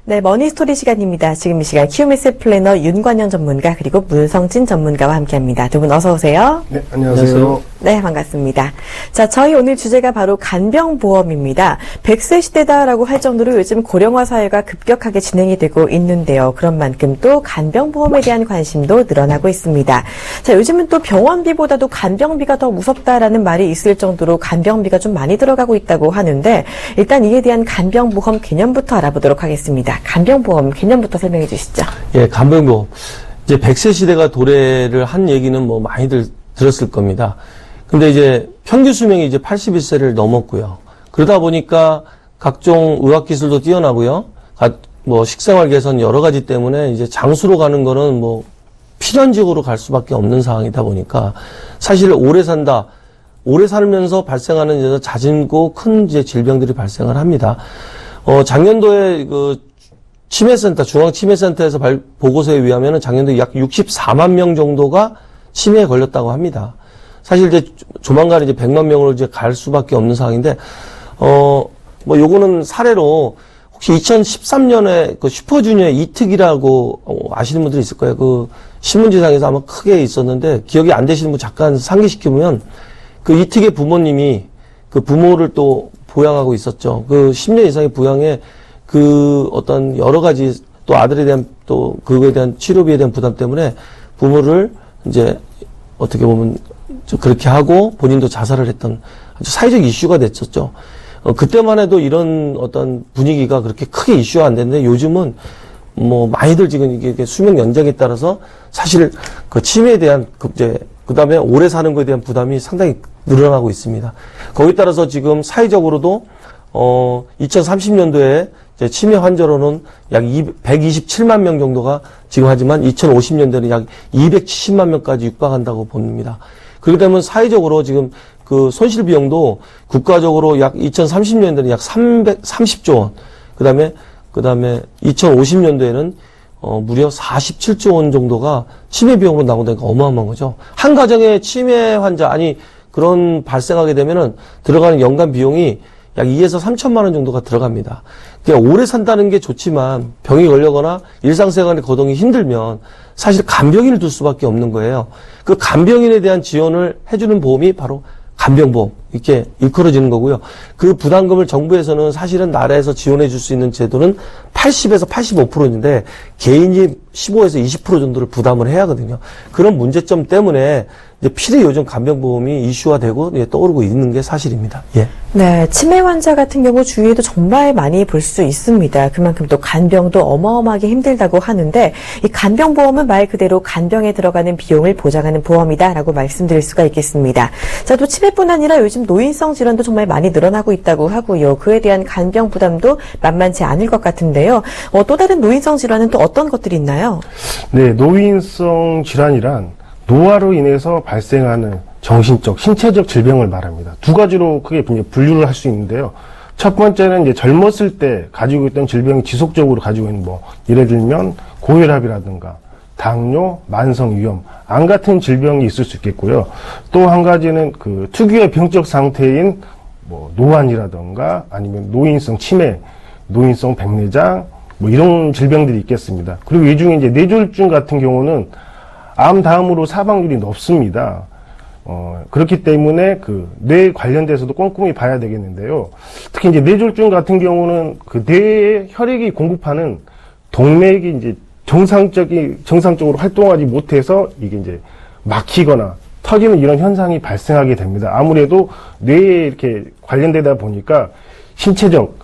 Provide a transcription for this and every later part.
네, 머니스토리 시간입니다. 지금 이 시간 키움에셋 플래너 윤관영 전문가 그리고 문성진 전문가와 함께합니다. 두 분 어서 오세요. 네, 안녕하세요. 네, 반갑습니다. 자, 저희 오늘 주제가 바로 간병보험입니다. 100세 시대다라고 할 정도로 요즘 고령화 사회가 급격하게 진행이 되고 있는데요. 그런 만큼 또 간병보험에 대한 관심도 늘어나고 있습니다. 자, 요즘은 또 병원비보다도 간병비가 더 무섭다라는 말이 있을 정도로 간병비가 좀 많이 들어가고 있다고 하는데 일단 이에 대한 간병보험 개념부터 알아보도록 하겠습니다. 간병보험 개념부터 설명해 주시죠. 예, 간병보험. 이제 100세 시대가 도래를 한 얘기는 뭐 많이들 들었을 겁니다. 근데 이제 평균 수명이 이제 81세를 넘었고요. 그러다 보니까 각종 의학 기술도 뛰어나고요. 뭐 식생활 개선 여러 가지 때문에 이제 장수로 가는 거는 뭐 필연적으로 갈 수밖에 없는 상황이다 보니까 사실 오래 산다. 오래 살면서 발생하는 이제 잦고 큰 이제 질병들이 발생을 합니다. 작년도에 그 치매센터, 중앙치매센터에서 보고서에 의하면 작년도에 약 64만 명 정도가 치매에 걸렸다고 합니다. 사실 이제 조만간 이제 100만 명으로 이제 갈 수밖에 없는 상황인데, 뭐 요거는 사례로 혹시 2013년에 그 슈퍼주니어의 이특이라고 아시는 분들이 있을 거예요. 그 신문지상에서 아마 크게 있었는데 기억이 안 되시는 분 잠깐 상기시키면 그 이특의 부모님이 그 부모를 또 부양하고 있었죠. 그 10년 이상의 부양에 그 어떤 여러 가지 또 아들에 대한 또 그거에 대한 치료비에 대한 부담 때문에 부모를 이제 어떻게 보면 좀 그렇게 하고 본인도 자살을 했던 아주 사회적 이슈가 됐었죠. 그때만 해도 이런 어떤 분위기가 그렇게 크게 이슈가 안 됐는데 요즘은 뭐 많이들 지금 이게 수명 연장에 따라서 사실 그 치매에 대한 그다음에 오래 사는 거에 대한 부담이 상당히 늘어나고 있습니다. 거기에 따라서 지금 사회적으로도 2030년도에 이제 치매 환자로는 약 127만 명 정도가 지금 하지만 2050년대는 약 270만 명까지 육박한다고 봅니다. 그렇게 되면 사회적으로 지금 그 손실 비용도 국가적으로 약 2030년대는 약 330조 원, 그다음에 2050년도에는 무려 47조 원 정도가 치매 비용으로 나온다니까 어마어마한 거죠. 한 가정의 치매 환자, 그런 발생하게 되면은 들어가는 연간 비용이 약 2에서 3천만 원 정도가 들어갑니다. 그러니까 오래 산다는 게 좋지만 병이 걸려거나 일상생활에 거동이 힘들면 사실 간병인을 둘 수밖에 없는 거예요. 그 간병인에 대한 지원을 해주는 보험이 바로 간병보험 이렇게 일컬어지는 거고요. 그 부담금을 정부에서는 사실은 나라에서 지원해 줄 수 있는 제도는 80에서 85%인데 개인이 15에서 20% 정도를 부담을 해야 하거든요. 그런 문제점 때문에 이제 필히 요즘 간병보험이 이슈화되고 떠오르고 있는 게 사실입니다. 예. 네, 치매 환자 같은 경우 주위에도 정말 많이 볼 수 있습니다. 그만큼 또 간병도 어마어마하게 힘들다고 하는데 이 간병보험은 말 그대로 간병에 들어가는 비용을 보장하는 보험이다라고 말씀드릴 수가 있겠습니다. 자, 또 치매뿐 아니라 요즘 노인성 질환도 정말 많이 늘어나고 있다고 하고요. 그에 대한 간병 부담도 만만치 않을 것 같은데요. 또 다른 노인성 질환은 또 어떤 것들이 있나요? 네, 노인성 질환이란 노화로 인해서 발생하는 정신적, 신체적 질병을 말합니다. 두 가지로 크게 분류를 할 수 있는데요. 첫 번째는 이제 젊었을 때 가지고 있던 질병이 지속적으로 가지고 있는 예를 들면 고혈압이라든가 당뇨, 만성위염, 암 같은 질병이 있을 수 있겠고요. 또 한 가지는 그 특유의 병적 상태인 노안이라든가 아니면 노인성 치매, 노인성 백내장 이런 질병들이 있겠습니다. 그리고 이 중에 이제 뇌졸중 같은 경우는 암 다음으로 사망률이 높습니다. 그렇기 때문에 그 뇌 관련돼서도 꼼꼼히 봐야 되겠는데요. 특히 이제 뇌졸중 같은 경우는 그 뇌에 혈액이 공급하는 동맥이 이제 정상적으로 활동하지 못해서 이게 이제 막히거나 터지는 이런 현상이 발생하게 됩니다. 아무래도 뇌에 이렇게 관련되다 보니까 신체적,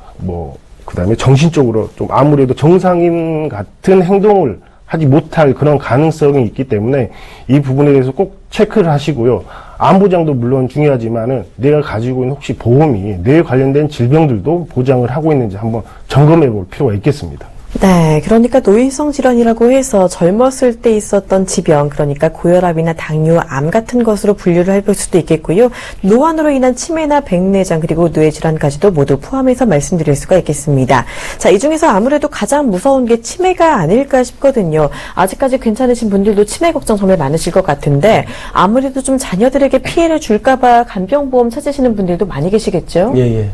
그다음에 정신적으로 좀 아무래도 정상인 같은 행동을 하지 못할 그런 가능성이 있기 때문에 이 부분에 대해서 꼭 체크를 하시고요. 암 보장도 물론 중요하지만은 내가 가지고 있는 혹시 보험이 뇌에 관련된 질병들도 보장을 하고 있는지 한번 점검해 볼 필요가 있겠습니다. 네, 그러니까 노인성 질환이라고 해서 젊었을 때 있었던 지병, 그러니까 고혈압이나 당뇨, 암 같은 것으로 분류를 해볼 수도 있겠고요. 노안으로 인한 치매나 백내장 그리고 뇌 질환까지도 모두 포함해서 말씀드릴 수가 있겠습니다. 자, 이 중에서 아무래도 가장 무서운 게 치매가 아닐까 싶거든요. 아직까지 괜찮으신 분들도 치매 걱정 정말 많으실 것 같은데 아무래도 좀 자녀들에게 피해를 줄까 봐 간병보험 찾으시는 분들도 많이 계시겠죠? 예.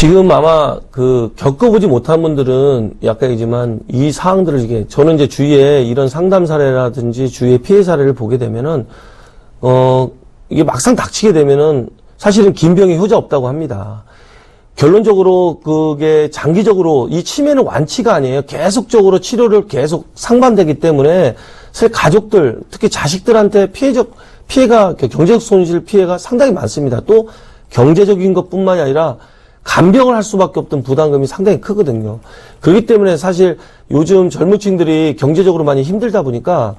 지금 아마 겪어보지 못한 분들은 약간이지만 이 사항들을 저는 이제 주위에 이런 상담 사례라든지 주위에 피해 사례를 보게 되면은, 이게 막상 닥치게 되면은 사실은 긴 병이 효자 없다고 합니다. 결론적으로 그게 장기적으로 이 치매는 완치가 아니에요. 계속적으로 치료를 계속 상반되기 때문에 사실 가족들, 특히 자식들한테 피해가, 경제적 손실 피해가 상당히 많습니다. 또 경제적인 것뿐만이 아니라 간병을 할 수밖에 없던 부담금이 상당히 크거든요. 그렇기 때문에 사실 요즘 젊은 층들이 경제적으로 많이 힘들다 보니까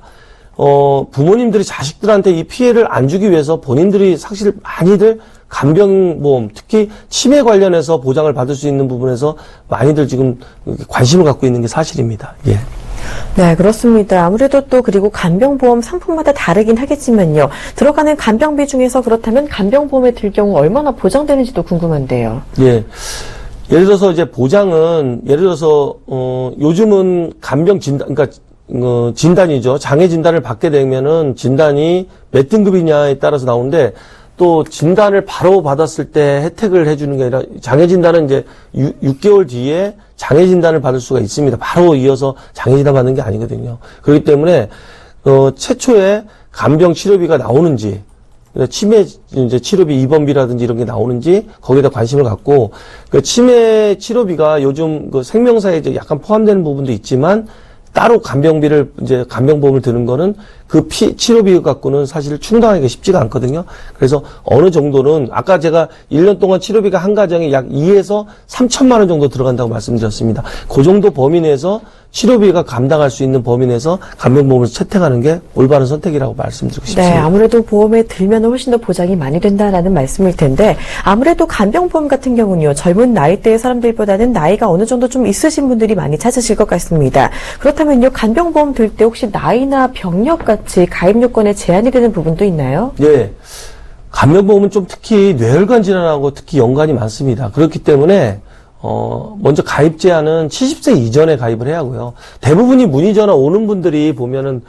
부모님들이 자식들한테 이 피해를 안 주기 위해서 본인들이 사실 많이들 간병보험, 특히 치매 관련해서 보장을 받을 수 있는 부분에서 많이들 지금 관심을 갖고 있는 게 사실입니다. 예. 네, 그렇습니다. 아무래도 또 그리고 간병보험 상품마다 다르긴 하겠지만요. 들어가는 간병비 중에서 그렇다면 간병보험에 들 경우 얼마나 보장되는지도 궁금한데요. 예. 예를 들어서 이제 보장은 예를 들어서 요즘은 간병 진단 그러니까 진단이죠. 장애 진단을 받게 되면은 진단이 몇 등급이냐에 따라서 나오는데 또 진단을 바로 받았을 때 혜택을 해주는 게 아니라 장애 진단은 이제 6개월 뒤에 장애 진단을 받을 수가 있습니다. 바로 이어서 장애 진단 받는 게 아니거든요. 그렇기 때문에 최초에 간병 치료비가 나오는지 치매 이제 치료비 입원비라든지 이런 게 나오는지 거기에다 관심을 갖고 치매 치료비가 요즘 생명사에 이제 약간 포함되는 부분도 있지만 따로 간병비를 이제 간병보험을 드는 거는 치료비 갖고는 사실 충당하기가 쉽지가 않거든요. 그래서 어느 정도는 아까 제가 1년 동안 치료비가 한 가정에 약 2에서 3천만 원 정도 들어간다고 말씀드렸습니다. 그 정도 범위 내에서 치료비가 감당할 수 있는 범위 내에서 간병보험을 채택하는 게 올바른 선택이라고 말씀드리고 싶습니다. 네, 아무래도 보험에 들면 훨씬 더 보장이 많이 된다라는 말씀일 텐데 아무래도 간병보험 같은 경우는요. 젊은 나이대의 사람들보다는 나이가 어느 정도 좀 있으신 분들이 많이 찾으실 것 같습니다. 그렇다면요. 간병보험 들 때 혹시 나이나 병력 같이 가입 요건에 제한이 되는 부분도 있나요? 네. 간병보험은 좀 특히 뇌혈관 질환하고 특히 연관이 많습니다. 그렇기 때문에 먼저 가입 제한은 70세 이전에 가입을 해야 하고요. 대부분이 문의 전화 오는 분들이 보면은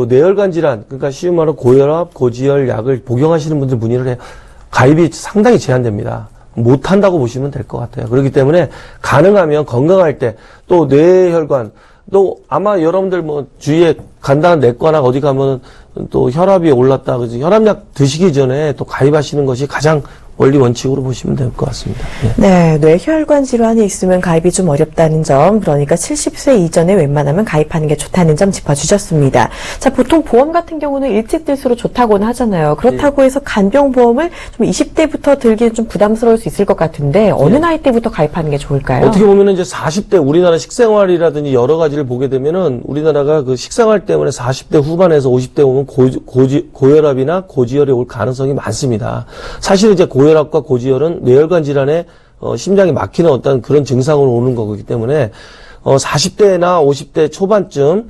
뇌혈관 질환, 그러니까 쉬운 말로 고혈압, 고지혈 약을 복용하시는 분들 문의를 해요. 가입이 상당히 제한됩니다. 못한다고 보시면 될 것 같아요. 그렇기 때문에 가능하면 건강할 때 또 뇌혈관, 또 아마 여러분들 주위에 간단한 내과나 어디 가면 또 혈압이 올랐다, 그지? 혈압약 드시기 전에 또 가입하시는 것이 가장 원리 원칙으로 보시면 될 것 같습니다. 예. 네, 뇌혈관 질환이 있으면 가입이 좀 어렵다는 점, 그러니까 70세 이전에 웬만하면 가입하는 게 좋다는 점 짚어주셨습니다. 자, 보통 보험 같은 경우는 일찍 들수록 좋다고는 하잖아요. 그렇다고 해서 간병보험을 좀 20대부터 들기는 좀 부담스러울 수 있을 것 같은데 어느 나이 때부터 가입하는 게 좋을까요? 어떻게 보면은 이제 40대 우리나라 식생활이라든지 여러 가지를 보게 되면은 우리나라가 식생활 때문에 40대 후반에서 50대 오면 고혈압이나 고지혈이 올 가능성이 많습니다. 사실 이제 고혈압과 고지혈은 뇌혈관 질환에 심장이 막히는 어떤 그런 증상으로 오는 거기 때문에 40대나 50대 초반쯤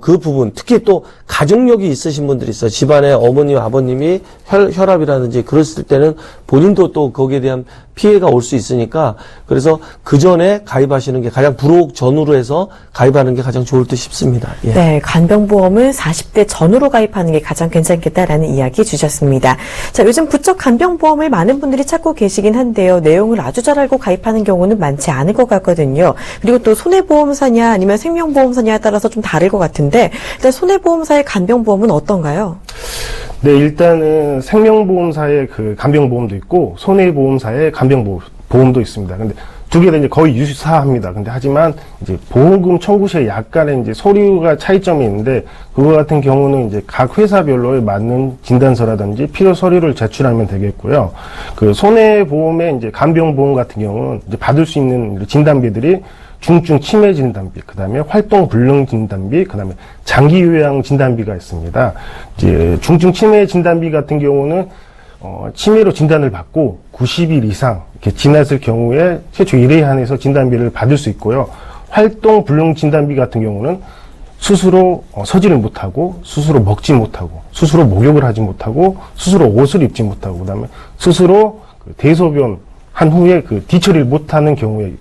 그 부분, 특히 또 가족력이 있으신 분들이 있어요. 집안에 어머님, 아버님이 혈압이라든지 그랬을 때는 본인도 또 거기에 대한 피해가 올 수 있으니까 그래서 그 전에 가입하시는 게 가장 불혹 전후로 해서 가입하는 게 가장 좋을 듯 싶습니다. 예. 네, 간병보험은 40대 전후로 가입하는 게 가장 괜찮겠다라는 이야기 주셨습니다. 자, 요즘 부쩍 간병보험을 많은 분들이 찾고 계시긴 한데요. 내용을 아주 잘 알고 가입하는 경우는 많지 않을 것 같거든요. 그리고 또 손해보험사냐 아니면 생명보험사냐에 따라서 좀 다를 것 같은데 일단 손해보험사의 간병보험은 어떤가요? 네, 일단은 생명보험사의 간병보험도 있고 손해보험사의 간병보험도 있습니다. 근데 두 개 다 이제 거의 유사합니다. 근데 하지만 이제 보험금 청구 시에 약간의 이제 서류가 차이점이 있는데 그거 같은 경우는 이제 각 회사별로에 맞는 진단서라든지 필요 서류를 제출하면 되겠고요. 손해보험의 이제 간병보험 같은 경우는 이제 받을 수 있는 진단비들이 중증 치매 진단비, 그 다음에 활동 불능 진단비, 그 다음에 장기 요양 진단비가 있습니다. 이제 중증 치매 진단비 같은 경우는 치매로 진단을 받고 90일 이상 이렇게 지났을 경우에 최초 1회에 한해서 진단비를 받을 수 있고요. 활동 불능 진단비 같은 경우는 스스로 서지를 못하고, 스스로 먹지 못하고, 스스로 목욕을 하지 못하고, 스스로 옷을 입지 못하고, 그 다음에 스스로 대소변 한 후에 뒤처리를 못하는 경우에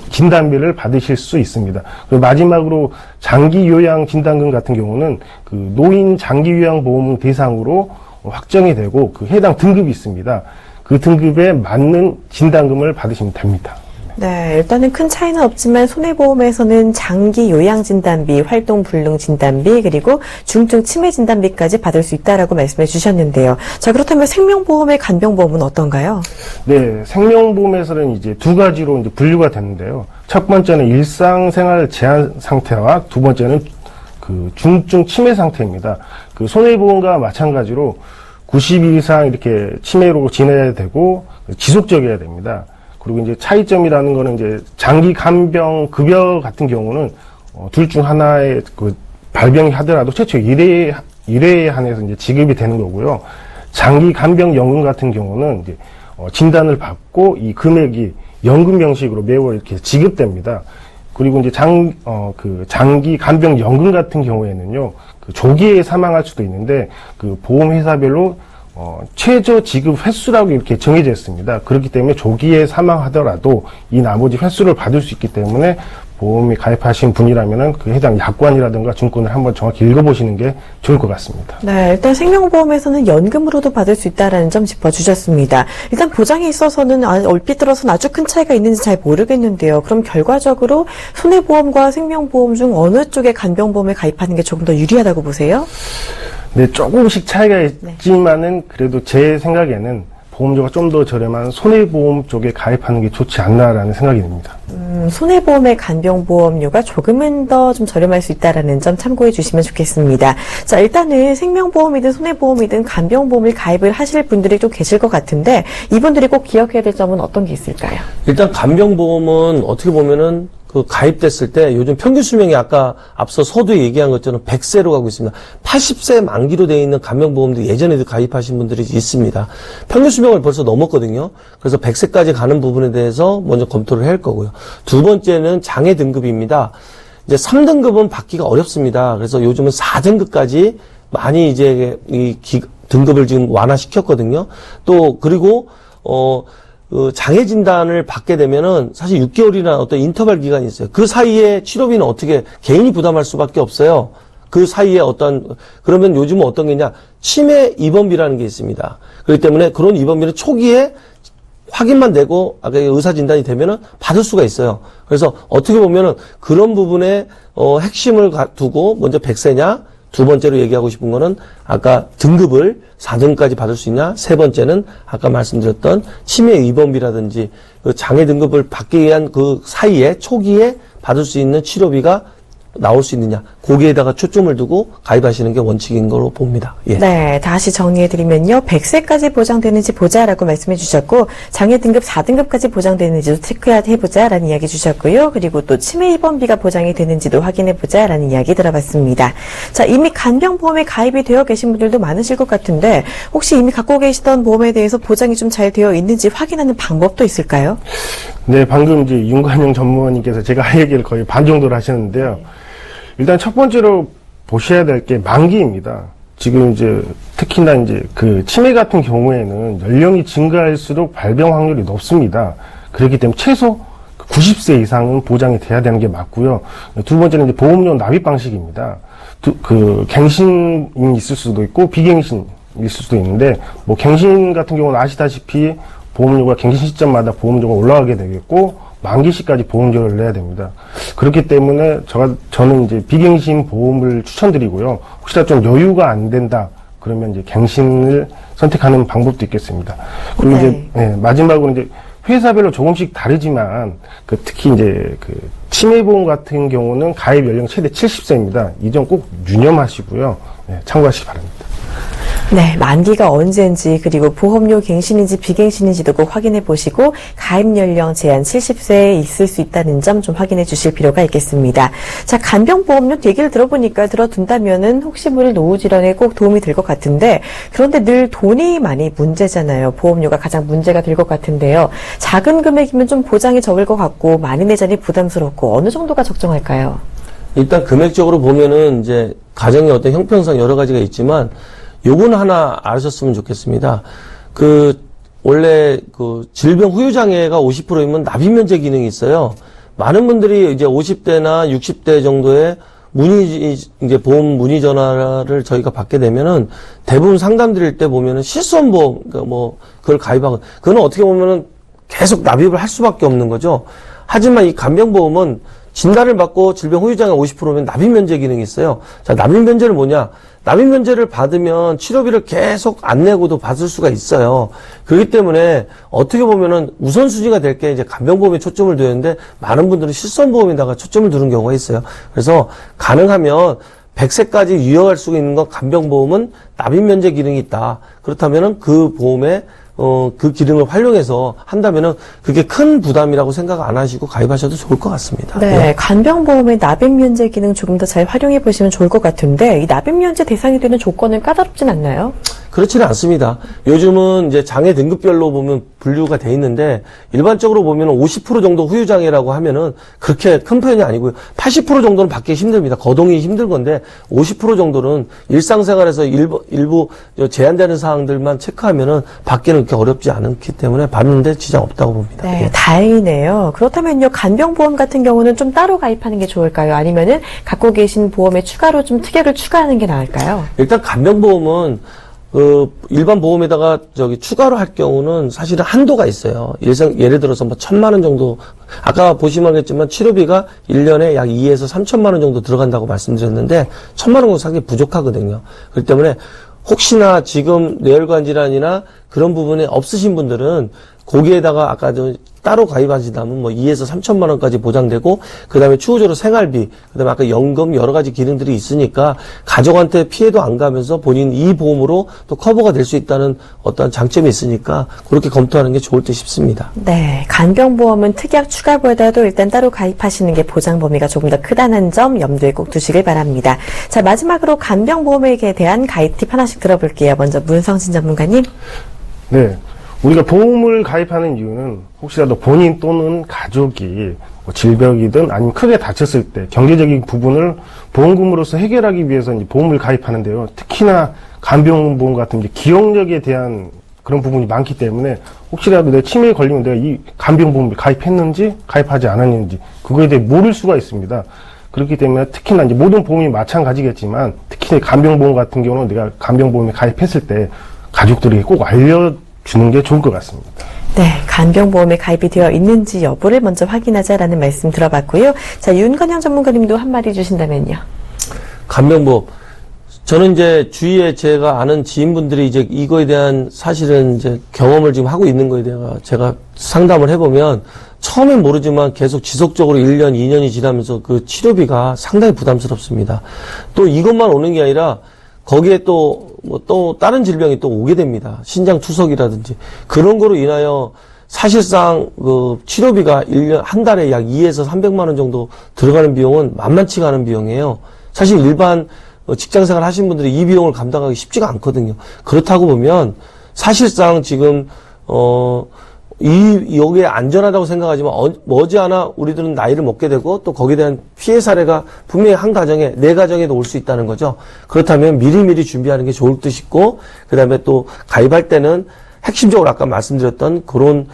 진단비를 받으실 수 있습니다. 그리고 마지막으로 장기 요양 진단금 같은 경우는 노인 장기 요양 보험 대상으로 확정이 되고 해당 등급이 있습니다. 그 등급에 맞는 진단금을 받으시면 됩니다. 네, 일단은 큰 차이는 없지만 손해보험에서는 장기 요양진단비, 활동불능진단비, 그리고 중증 치매진단비까지 받을 수 있다라고 말씀해 주셨는데요. 자, 그렇다면 생명보험의 간병보험은 어떤가요? 네, 생명보험에서는 이제 두 가지로 이제 분류가 되는데요. 첫 번째는 일상생활 제한 상태와 두 번째는 그 중증 치매 상태입니다. 그 손해보험과 마찬가지로 90일 이상 이렇게 치매로 지내야 되고 지속적이어야 됩니다. 그리고 이제 차이점이라는 거는 이제 장기 간병 급여 같은 경우는 둘 중 하나의 그 발병이 하더라도 최초 1회에 한해서 이제 지급이 되는 거고요. 장기 간병 연금 같은 경우는 이제 진단을 받고 이 금액이 연금 형식으로 매월 이렇게 지급됩니다. 그리고 이제 장기 간병 연금 같은 경우에는요, 그 조기에 사망할 수도 있는데, 그 보험회사별로, 최저 지급 횟수라고 이렇게 정해져 있습니다. 그렇기 때문에 조기에 사망하더라도 이 나머지 횟수를 받을 수 있기 때문에 보험에 가입하신 분이라면은 그 해당 약관이라든가 증권을 한번 정확히 읽어보시는 게 좋을 것 같습니다. 네, 일단 생명보험에서는 연금으로도 받을 수 있다라는 점 짚어주셨습니다. 일단 보장에 있어서는 얼핏 들어서는 아주 큰 차이가 있는지 잘 모르겠는데요. 그럼 결과적으로 손해보험과 생명보험 중 어느 쪽에 간병보험에 가입하는 게 조금 더 유리하다고 보세요? 네, 조금씩 차이가 있지만은 그래도 제 생각에는 보험료가 좀 더 저렴한 손해보험 쪽에 가입하는 게 좋지 않나라는 생각이 듭니다. 손해보험의 간병보험료가 조금은 더 좀 저렴할 수 있다라는 점 참고해 주시면 좋겠습니다. 자, 일단은 생명보험이든 손해보험이든 간병보험을 가입을 하실 분들이 좀 계실 것 같은데 이분들이 꼭 기억해야 될 점은 어떤 게 있을까요? 일단 간병보험은 어떻게 보면은 그 가입됐을 때 요즘 평균 수명이 아까 앞서 서두에 얘기한 것처럼 100세로 가고 있습니다. 80세 만기로 되어 있는 간병보험도 예전에도 가입하신 분들이 있습니다. 평균 수명을 벌써 넘었거든요. 그래서 100세까지 가는 부분에 대해서 먼저 검토를 해야 할 거고요. 두 번째는 장애 등급입니다. 이제 3등급은 받기가 어렵습니다. 그래서 요즘은 4등급까지 많이 이제 등급을 지금 완화시켰거든요. 또 그리고 그 장애 진단을 받게 되면은 사실 6개월이나 어떤 인터벌 기간이 있어요. 그 사이에 치료비는 어떻게 개인이 부담할 수밖에 없어요. 그 사이에 그러면 요즘은 어떤 게냐, 치매 입원비라는 게 있습니다. 그렇기 때문에 그런 입원비는 초기에 확인만 되고 아까 의사 진단이 되면은 받을 수가 있어요. 그래서 어떻게 보면은 그런 부분에 핵심을 두고 먼저 100세냐, 두 번째로 얘기하고 싶은 거는 아까 등급을 4등까지 받을 수 있냐, 세 번째는 아까 말씀드렸던 치매 입원비라든지 그 장애 등급을 받기 위한 그 사이에 초기에 받을 수 있는 치료비가 나올 수 있느냐, 거기에다가 초점을 두고 가입하시는 게 원칙인 걸로 봅니다. 예. 네, 다시 정리해드리면요. 100세까지 보장되는지 보자라고 말씀해 주셨고, 장애 등급 4등급까지 보장되는지도 체크해보자라는 이야기 주셨고요. 그리고 또 치매 입원비가 보장이 되는지도 확인해보자라는 이야기 들어봤습니다. 자, 이미 간병보험에 가입이 되어 계신 분들도 많으실 것 같은데, 혹시 이미 갖고 계시던 보험에 대해서 보장이 좀 잘 되어 있는지 확인하는 방법도 있을까요? 네, 방금 이제 윤관영 전무님께서 제가 할 얘기를 거의 반 정도로 하셨는데요. 일단 첫 번째로 보셔야 될 게 만기입니다. 지금 이제 특히나 이제 그 치매 같은 경우에는 연령이 증가할수록 발병 확률이 높습니다. 그렇기 때문에 최소 90세 이상은 보장이 돼야 되는 게 맞고요. 두 번째는 이제 보험료 납입 방식입니다. 그 갱신이 있을 수도 있고 비갱신 있을 수도 있는데, 뭐 갱신 같은 경우는 아시다시피 보험료가 갱신 시점마다 보험료가 올라가게 되겠고 만기 시까지 보험료를 내야 됩니다. 그렇기 때문에 저는 이제 비갱신 보험을 추천드리고요. 혹시나 좀 여유가 안 된다 그러면 이제 갱신을 선택하는 방법도 있겠습니다. 그리고 네. 이제 마지막으로 이제 회사별로 조금씩 다르지만 특히 이제 그 치매보험 같은 경우는 가입 연령 최대 70세입니다. 이 점 꼭 유념하시고요. 네, 참고하시기 바랍니다. 네, 만기가 언제인지 그리고 보험료 갱신인지 비갱신인지도 꼭 확인해 보시고 가입 연령 제한 70세에 있을 수 있다는 점 좀 확인해 주실 필요가 있겠습니다. 자, 간병보험료 얘기를 들어둔다면은 혹시 모를 노후 질환에 꼭 도움이 될 것 같은데, 그런데 늘 돈이 많이 문제잖아요. 보험료가 가장 문제가 될 것 같은데요. 작은 금액이면 좀 보장이 적을 것 같고 많이 내자니 부담스럽고 어느 정도가 적정할까요? 일단 금액적으로 보면은 이제 가정의 어떤 형평상 여러 가지가 있지만 요건 하나 아셨으면 좋겠습니다. 원래 질병 후유장애가 50%이면 납입면제 기능이 있어요. 많은 분들이 이제 50대나 60대 정도의 보험 문의 전화를 저희가 받게 되면은 대부분 상담 드릴 때 보면은 실손보험, 그걸 가입하고, 그거는 어떻게 보면은 계속 납입을 할 수밖에 없는 거죠. 하지만 이 간병보험은 진단을 받고 질병 후유장애 50%면 납입 면제 기능이 있어요. 자, 납입 면제는 뭐냐? 납입 면제를 받으면 치료비를 계속 안 내고도 받을 수가 있어요. 그렇기 때문에 어떻게 보면은 우선순위가 될 게 이제 간병보험에 초점을 두었는데 많은 분들은 실손보험에다가 초점을 두는 경우가 있어요. 그래서 가능하면 100세까지 유효할 수 있는 건 간병보험은 납입 면제 기능이 있다. 그렇다면은 그 보험에 그 기능을 활용해서 한다면은 그게 큰 부담이라고 생각 안 하시고 가입하셔도 좋을 것 같습니다. 네, 예. 간병보험의 납입면제 기능 조금 더 잘 활용해 보시면 좋을 것 같은데 이 납입면제 대상이 되는 조건은 까다롭진 않나요? 그렇지는 않습니다. 요즘은 이제 장애 등급별로 보면 분류가 돼 있는데 일반적으로 보면 50% 정도 후유장애라고 하면은 그렇게 큰 편이 아니고요. 80% 정도는 받기 힘듭니다. 거동이 힘들 건데 50% 정도는 일상생활에서 일부 제한되는 사항들만 체크하면은 받기는 그렇게 어렵지 않기 때문에 받는데 지장 없다고 봅니다. 네, 예. 다행이네요. 그렇다면요, 간병보험 같은 경우는 좀 따로 가입하는 게 좋을까요? 아니면은 갖고 계신 보험에 추가로 좀 특약을 추가하는 게 나을까요? 일단 간병보험은 일반 보험에다가 추가로 할 경우는 사실은 한도가 있어요. 예를 들어서 뭐 1,000만 원 정도, 아까 보시면 알겠지만 치료비가 1년에 약 2에서 3천만 원 정도 들어간다고 말씀드렸는데 1,000만 원 정도 상당히 부족하거든요. 그렇기 때문에 혹시나 지금 뇌혈관 질환이나 그런 부분에 없으신 분들은 거기에다가 아까 따로 가입하시다면 뭐 2에서 3천만 원까지 보장되고 그다음에 추후적으로 생활비, 그다음에 아까 연금 여러 가지 기능들이 있으니까 가족한테 피해도 안 가면서 본인 이 보험으로 또 커버가 될 수 있다는 어떤 장점이 있으니까 그렇게 검토하는 게 좋을 듯 싶습니다. 네, 간병보험은 특약 추가보다도 일단 따로 가입하시는 게 보장 범위가 조금 더 크다는 점 염두에 꼭 두시길 바랍니다. 자, 마지막으로 간병보험에 대한 가입 팁 하나씩 들어볼게요. 먼저 문성진 전문가님. 네. 우리가 보험을 가입하는 이유는 혹시라도 본인 또는 가족이 뭐 질병이든 아니면 크게 다쳤을 때 경제적인 부분을 보험금으로서 해결하기 위해서 이제 보험을 가입하는데요. 특히나 간병보험 같은 이제 기억력에 대한 그런 부분이 많기 때문에 혹시라도 내 치매에 걸리면 내가 이 간병보험을 가입했는지 가입하지 않았는지 그거에 대해 모를 수가 있습니다. 그렇기 때문에 특히나 이제 모든 보험이 마찬가지겠지만 특히 간병보험 같은 경우는 내가 간병보험에 가입했을 때 가족들에게 꼭 알려주는 게 좋을 것 같습니다. 네, 간병보험에 가입이 되어 있는지 여부를 먼저 확인하자라는 말씀 들어봤고요. 자, 윤건영 전문가님도 한마디 주신다면요. 간병보험. 저는 이제 주위에 제가 아는 지인분들이 이제 이거에 대한 사실은 이제 경험을 지금 하고 있는 거에 대해 제가 상담을 해보면 처음엔 모르지만 계속 지속적으로 1년, 2년이 지나면서 그 치료비가 상당히 부담스럽습니다. 또 이것만 오는 게 아니라 거기에 또 다른 질병이 또 오게 됩니다. 신장 투석이라든지. 그런 거로 인하여 사실상 그 치료비가 한 달에 약 2에서 300만 원 정도 들어가는 비용은 만만치가 않은 비용이에요. 사실 일반 직장생활 하신 분들이 이 비용을 감당하기 쉽지가 않거든요. 그렇다고 보면 사실상 지금 여기에 안전하다고 생각하지만 머지않아 우리들은 나이를 먹게 되고 또 거기에 대한 피해 사례가 분명히 한 가정에 내 가정에도 올 수 있다는 거죠. 그렇다면 미리미리 준비하는 게 좋을 듯 싶고 그다음에 또 가입할 때는 핵심적으로 아까 말씀드렸던 그런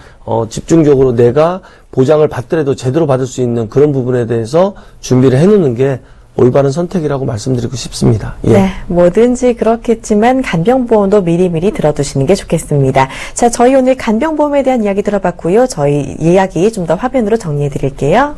집중적으로 내가 보장을 받더라도 제대로 받을 수 있는 그런 부분에 대해서 준비를 해놓는 게 올바른 선택이라고 말씀드리고 싶습니다. 예. 네, 뭐든지 그렇겠지만 간병보험도 미리미리 들어두시는 게 좋겠습니다. 자, 저희 오늘 간병보험에 대한 이야기 들어봤고요. 저희 이야기 좀 더 화면으로 정리해 드릴게요.